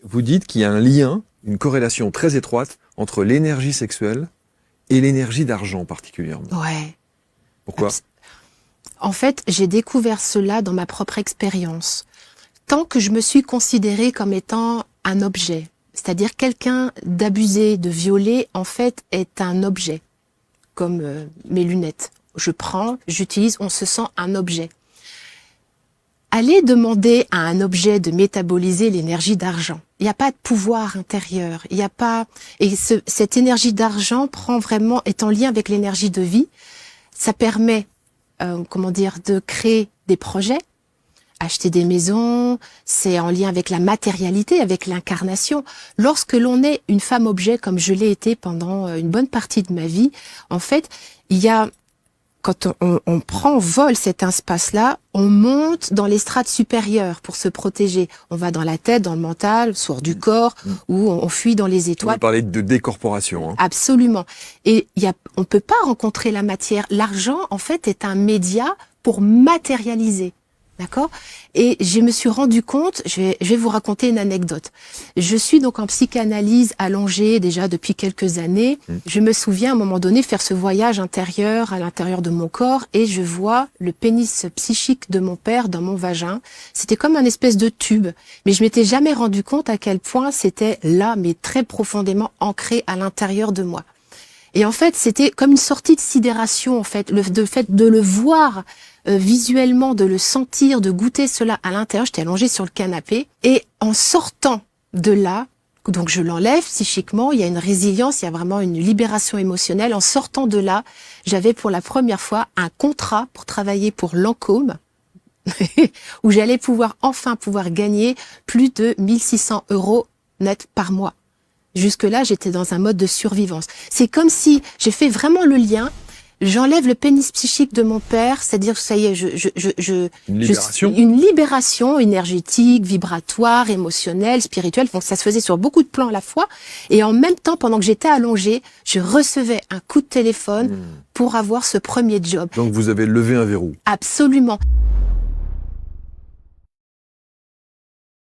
Vous dites qu'il y a un lien, une corrélation très étroite entre l'énergie sexuelle et l'énergie d'argent particulièrement. Ouais. Pourquoi ? En fait, j'ai découvert cela dans ma propre expérience. Tant que je me suis considérée comme étant un objet, c'est-à-dire quelqu'un d'abusé, de violé, en fait, est un objet, comme mes lunettes. Je prends, j'utilise, on se sent un objet. Aller demander à un objet de métaboliser l'énergie d'argent. Il n'y a pas de pouvoir intérieur. Il n'y a pas, et cette énergie d'argent est en lien avec l'énergie de vie. Ça permet, de créer des projets, acheter des maisons. C'est en lien avec la matérialité, avec l'incarnation. Lorsque l'on est une femme objet, comme je l'ai été pendant une bonne partie de ma vie, en fait, il y a quand on prend vol cet espace-là, on monte dans les strates supérieures pour se protéger. On va dans la tête, dans le mental, sort du corps, ou on fuit dans les étoiles. On parlait de décorporation. Hein. Absolument. Et on peut pas rencontrer la matière. L'argent, en fait, est un média pour matérialiser. D'accord? Et je me suis rendu compte, je vais vous raconter une anecdote. Je suis donc en psychanalyse allongée déjà depuis quelques années. Je me souviens à un moment donné faire ce voyage intérieur à l'intérieur de mon corps et je vois le pénis psychique de mon père dans mon vagin. C'était comme un espèce de tube. Mais je m'étais jamais rendu compte à quel point c'était là, mais très profondément ancré à l'intérieur de moi. Et en fait, c'était comme une sortie de sidération, en fait, le fait de le voir visuellement, de le sentir, de goûter cela à l'intérieur. J'étais allongée sur le canapé et en sortant de là, donc je l'enlève psychiquement, il y a une résilience, il y a vraiment une libération émotionnelle. En sortant de là, j'avais pour la première fois un contrat pour travailler pour Lancôme, où j'allais pouvoir gagner plus de 1600 € net par mois. Jusque-là, j'étais dans un mode de survivance. C'est comme si j'ai fait vraiment le lien. J'enlève le pénis psychique de mon père, c'est-à-dire, ça y est, une libération énergétique, vibratoire, émotionnelle, spirituelle. Donc, ça se faisait sur beaucoup de plans à la fois. Et en même temps, pendant que j'étais allongée, je recevais un coup de téléphone pour avoir ce premier job. Donc, vous avez levé un verrou. Absolument.